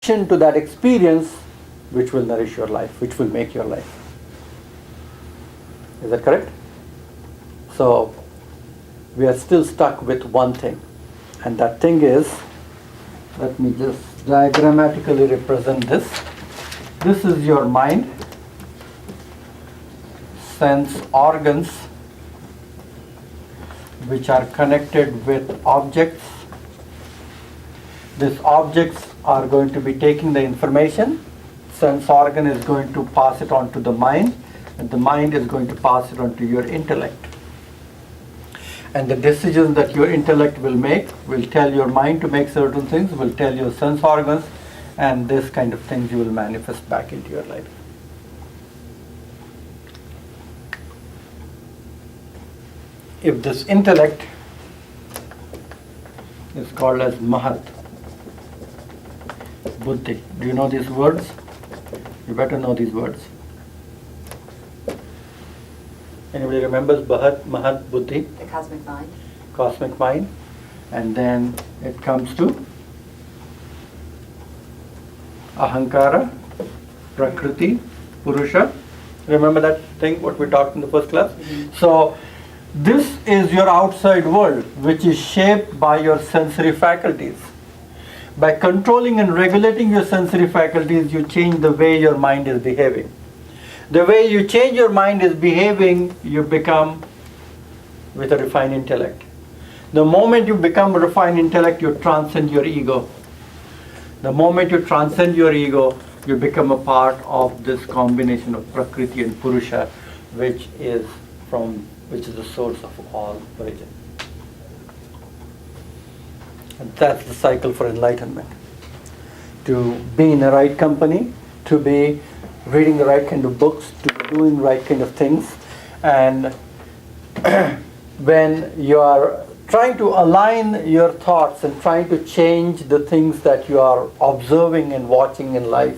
reaction to that experience which will nourish your life, which will make your life. Is that correct? So we are still stuck with one thing, and that thing is, let me just diagrammatically represent this. This is your mind, sense organs which are connected with objects. These objects are going to be taking the information. Sense organ is going to pass it on to the mind, and the mind is going to pass it on to your intellect. And the decisions that your intellect will make will tell your mind to make certain things, will tell your sense organs, and this kind of things you will manifest back into your life. If this intellect is called as Mahat, Buddhi. Do you know these words? You better know these words. Anybody remembers Mahat Buddhi? The cosmic mind. Cosmic mind. And then it comes to Ahankara, Prakriti, Purusha. Remember that thing what we talked in the first class? Mm-hmm. So this is your outside world, which is shaped by your sensory faculties. By controlling and regulating your sensory faculties, you change the way your mind is behaving. The way you change your mind is behaving, you become with a refined intellect. The moment you become a refined intellect, you transcend your ego. The moment you transcend your ego, you become a part of this combination of Prakriti and Purusha, which is the source of all origin. And that's the cycle for enlightenment. To be in the right company, to be reading the right kind of books, to be doing the right kind of things. And when you are trying to align your thoughts and trying to change the things that you are observing and watching in life,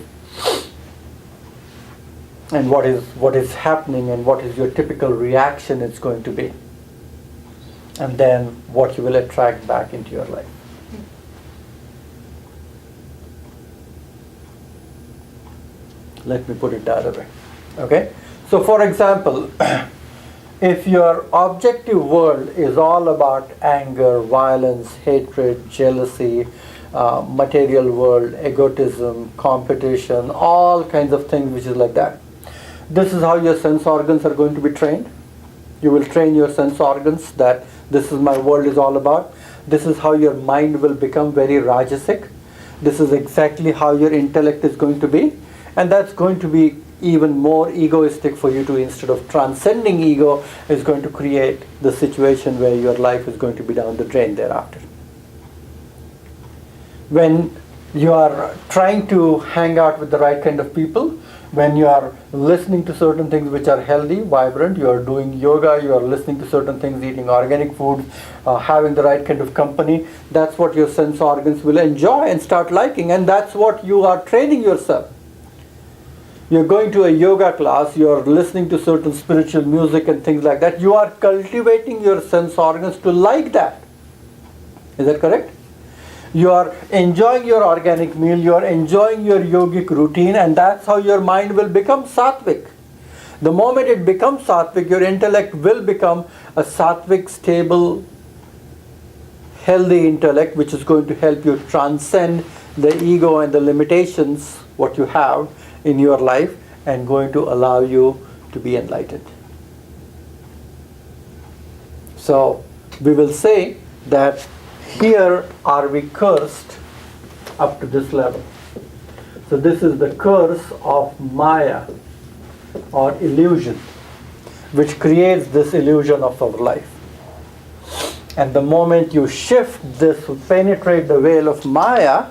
and what is happening and what is your typical reaction is going to be, and then what you will attract back into your life. Let me put it the other way. Okay? So for example, if your objective world is all about anger, violence, hatred, jealousy, material world, egotism, competition, all kinds of things which is like that, this is how your sense organs are going to be trained. You will train your sense organs that this is my world is all about. This is how your mind will become very rajasic. This is exactly how your intellect is going to be. And that's going to be even more egoistic for you to, instead of transcending ego, is going to create the situation where your life is going to be down the drain thereafter. When you are trying to hang out with the right kind of people, when you are listening to certain things which are healthy, vibrant, you are doing yoga, you are listening to certain things, eating organic food, having the right kind of company, that's what your sense organs will enjoy and start liking, and that's what you are training yourself. You're going to a yoga class, you're listening to certain spiritual music and things like that, you are cultivating your sense organs to like that. Is that correct? You are enjoying your organic meal, you are enjoying your yogic routine, and that's how your mind will become sattvic. The moment it becomes sattvic, your intellect will become a sattvic, stable, healthy intellect, which is going to help you transcend the ego and the limitations what you have in your life, and going to allow you to be enlightened. So we will say that here are we cursed up to this level. So this is the curse of Maya or illusion, which creates this illusion of our life. And the moment you shift this, penetrate the veil of Maya,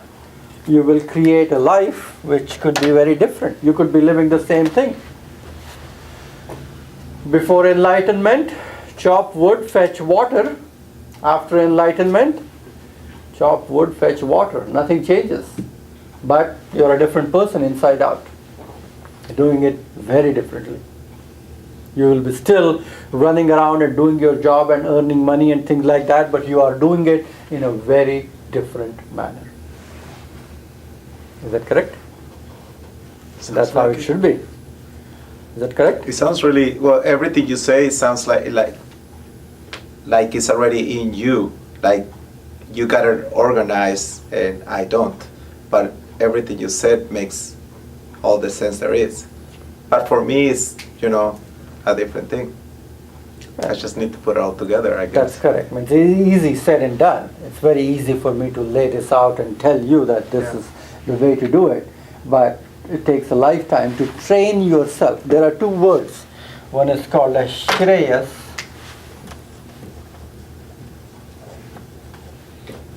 you will create a life which could be very different. You could be living the same thing. Before enlightenment, chop wood, fetch water. After enlightenment, chop wood, fetch water. Nothing changes. But you're a different person inside out. Doing it very differently. You will be still running around and doing your job and earning money and things like that, but you are doing it in a very different manner. Is that correct? Sounds That's how like it should be. Is that correct? It sounds really well. Everything you say sounds like it's already in you. Like you got it organized, and I don't. But everything you said makes all the sense there is. But for me, it's a different thing. I just need to put it all together, I guess. That's correct. It's easy said and done. It's very easy for me to lay this out and tell you that this is the way to do it. But it takes a lifetime to train yourself. There are two words. One is called as Shreyas,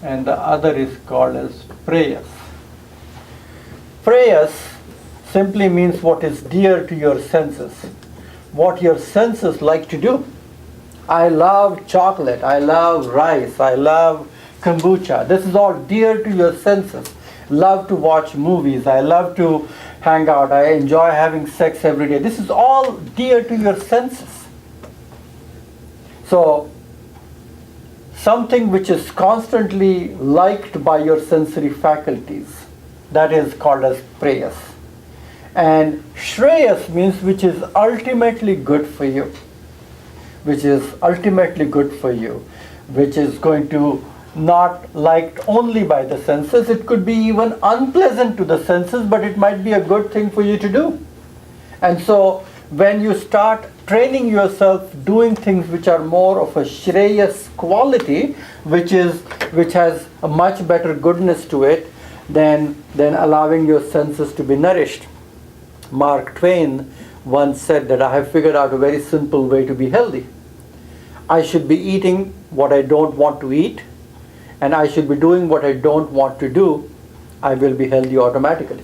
and the other is called as Preyas. Preyas simply means what is dear to your senses, what your senses like to do. I love chocolate, I love rice, I love kombucha. This is all dear to your senses. Love to watch movies, I love to hang out, I enjoy having sex every day. This is all dear to your senses. So, something which is constantly liked by your sensory faculties, that is called as preyas. And Shreyas means which is ultimately good for you. Which is ultimately good for you. Which is going to not liked only by the senses. It could be even unpleasant to the senses, but it might be a good thing for you to do. And so when you start training yourself doing things which are more of a Shreyas quality, which has a much better goodness to it than allowing your senses to be nourished. Mark Twain once said that I have figured out a very simple way to be healthy. I should be eating what I don't want to eat, and I should be doing what I don't want to do. I will be healthy automatically.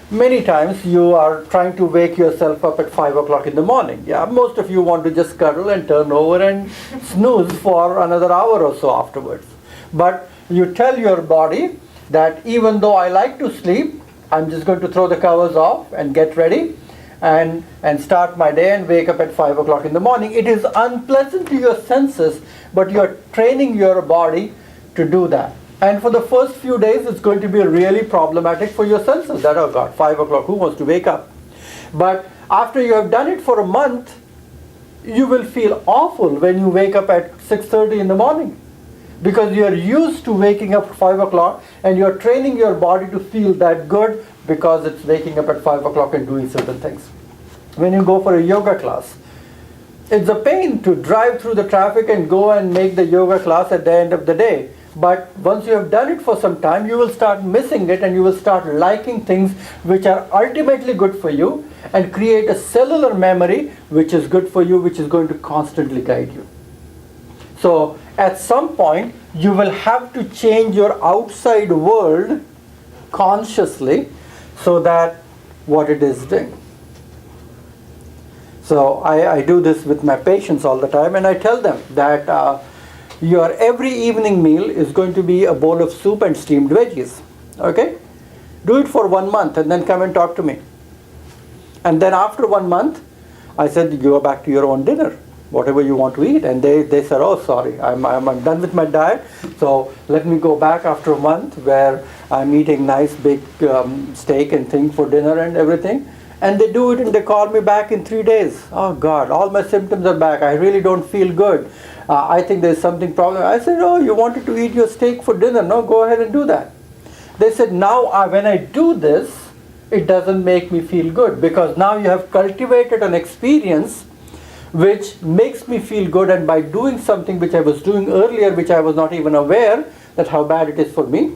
Many times you are trying to wake yourself up at 5 o'clock in the morning. Yeah, most of you want to just cuddle and turn over and snooze for another hour or so afterwards. But you tell your body that even though I like to sleep, I'm just going to throw the covers off and get ready and start my day and wake up at 5 o'clock in the morning. It is unpleasant to your senses, but you're training your body to do that. And for the first few days, it's going to be really problematic for your senses. That, oh God, 5 o'clock, who wants to wake up? But after you have done it for a month, you will feel awful when you wake up at 6:30 in the morning. Because you're used to waking up at 5 o'clock and you're training your body to feel that good because it's waking up at 5 o'clock and doing certain things. When you go for a yoga class, it's a pain to drive through the traffic and go and make the yoga class at the end of the day. But once you have done it for some time, you will start missing it and you will start liking things which are ultimately good for you and create a cellular memory which is good for you, which is going to constantly guide you. So at some point, you will have to change your outside world consciously so that what it is doing. So I do this with my patients all the time, and I tell them that your every evening meal is going to be a bowl of soup and steamed veggies. Okay? Do it for 1 month and then come and talk to me. And then after 1 month, I said, you go back to your own dinner, whatever you want to eat. And they said, oh, sorry, I'm done with my diet. So let me go back after a month where I'm eating nice big steak and thing for dinner and everything. And they do it and they call me back in 3 days. Oh God, all my symptoms are back. I really don't feel good. I think there's something problem. I said, oh, you wanted to eat your steak for dinner. No, go ahead and do that. They said, now when I do this, it doesn't make me feel good because now you have cultivated an experience which makes me feel good, and by doing something which I was doing earlier, which I was not even aware that how bad it is for me,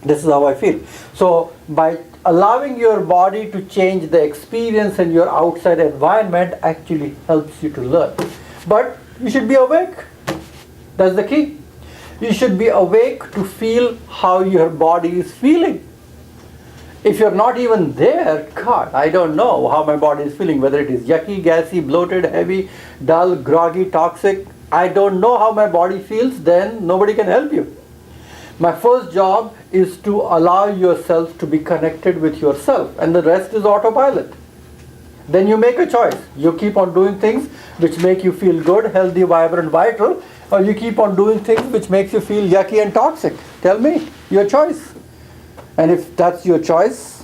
this is how I feel. So by allowing your body to change the experience and your outside environment actually helps you to learn. But you should be awake. That's the key. You should be awake to feel how your body is feeling. If you're not even there, God, I don't know how my body is feeling, whether it is yucky, gassy, bloated, heavy, dull, groggy, toxic. I don't know how my body feels, then nobody can help you. My first job is to allow yourself to be connected with yourself, and the rest is autopilot. Then you make a choice. You keep on doing things which make you feel good, healthy, vibrant, vital, or you keep on doing things which makes you feel yucky and toxic. Tell me, your choice. And if that's your choice,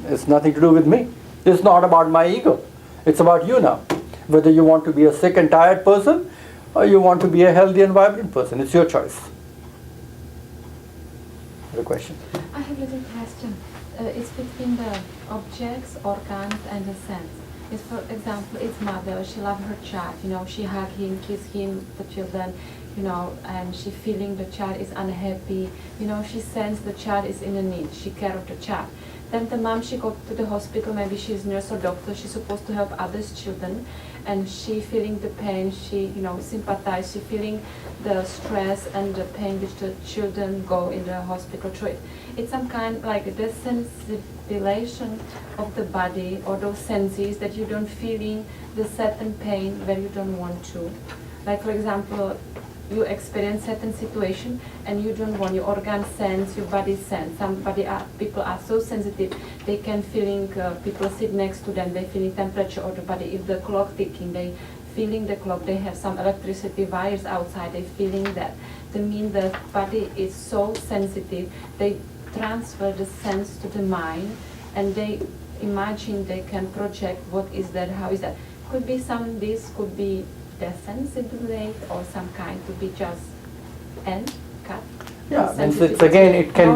it's nothing to do with me. It's not about my ego. It's about you now. Whether you want to be a sick and tired person or you want to be a healthy and vibrant person. It's your choice. The question. I have a little question. It's between the objects, organs, and the sense. It's, for example, it's mother. She loves her child. She hug him, kiss him, the children. And she feeling the child is unhappy. She sense the child is in a need. She care of the child. Then the mom, she go to the hospital. Maybe she's nurse or doctor. She's supposed to help others' children, and she feeling the pain. She sympathize. She feeling the stress and the pain which the children go in the hospital through it. It's some kind like the sensitization of the body or those senses that you don't feeling the certain pain where you don't want to. Like for example, you experience certain situation and you don't want your organ sense, your body sense. People are so sensitive, they can feeling people sit next to them, they feeling temperature of the body. If the clock ticking, they feeling the clock. They have some electricity wires outside, they feeling that. They mean the body is so sensitive, they transfer the sense to the mind and they imagine they can project what is that, how is that. Could be this could be desensitivate or some kind to be just end cut. Yeah, and it's again it can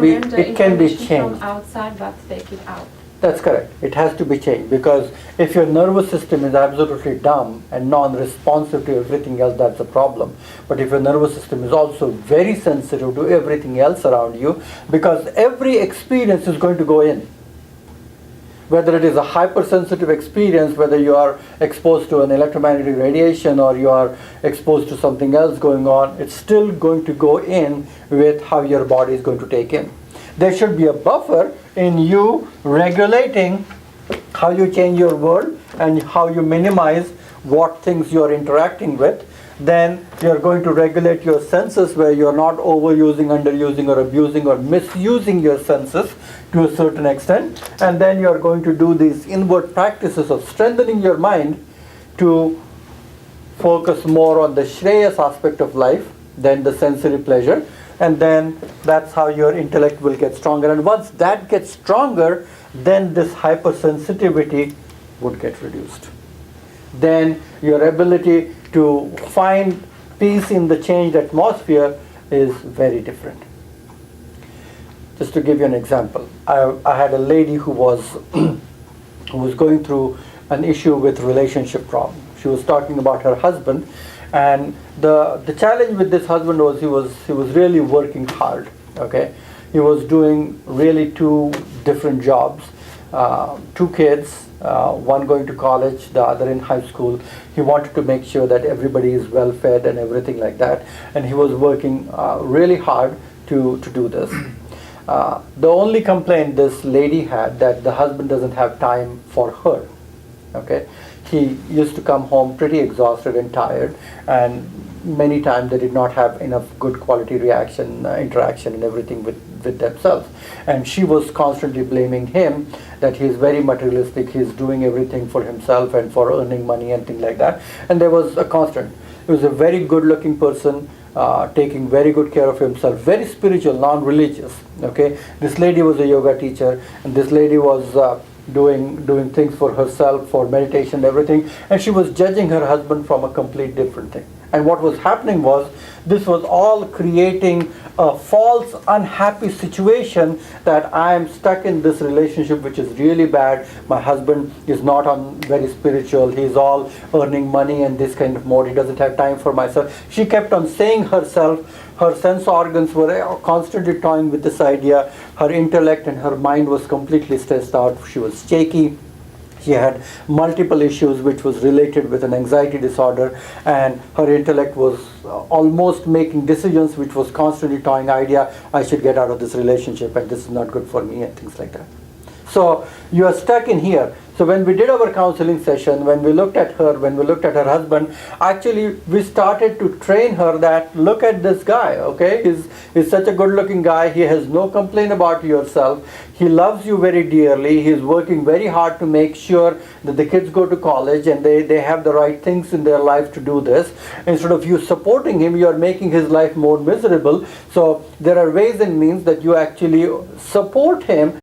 be changed from outside, but take it out. That's correct. It has to be changed, because if your nervous system is absolutely dumb and non-responsive to everything else, that's a problem. But if your nervous system is also very sensitive to everything else around you, because every experience is going to go in. Whether it is a hypersensitive experience, whether you are exposed to an electromagnetic radiation or you are exposed to something else going on, it's still going to go in with how your body is going to take in. There should be a buffer in you regulating how you change your world and how you minimize what things you are interacting with. Then you're going to regulate your senses where you're not overusing, underusing or abusing or misusing your senses to a certain extent. And then you're going to do these inward practices of strengthening your mind to focus more on the Shreyas aspect of life than the sensory pleasure. And then that's how your intellect will get stronger. And once that gets stronger, then this hypersensitivity would get reduced. Then your ability to find peace in the changed atmosphere is very different. Just to give you an example, I had a lady who was who was going through an issue with relationship problem. She was talking about her husband, and the challenge with this husband was he was really working hard. Okay, he was doing really two different jobs, 2 kids. One going to college, the other in high school. He wanted to make sure that everybody is well fed and everything like that, and he was working really hard to do this. The only complaint this lady had, that the husband doesn't have time for her. Okay, he used to come home pretty exhausted and tired, and many times they did not have enough good quality interaction and everything with themselves. And she was constantly blaming him that he's very materialistic, he's doing everything for himself and for earning money and things like that. And there was a constant. He was a very good looking person, taking very good care of himself, very spiritual, non-religious. Okay, this lady was a yoga teacher, and this lady was doing things for herself, for meditation, everything, and she was judging her husband from a complete different thing. And what was happening was, this was all creating a false, unhappy situation that I am stuck in this relationship which is really bad. My husband is not very spiritual. He's all earning money and this kind of mode. He doesn't have time for myself. She kept on saying herself, her sense organs were constantly toying with this idea. Her intellect and her mind was completely stressed out. She was shaky. She had multiple issues which was related with an anxiety disorder, and her intellect was almost making decisions which was constantly toying idea, I should get out of this relationship and this is not good for me and things like that. So you are stuck in here. So when we did our counseling session, when we looked at her, when we looked at her husband, actually we started to train her that look at this guy, okay? He's such a good looking guy. He has no complaint about yourself. He loves you very dearly. He's working very hard to make sure that the kids go to college and they have the right things in their life to do this. Instead of you supporting him, you are making his life more miserable. So there are ways and means that you actually support him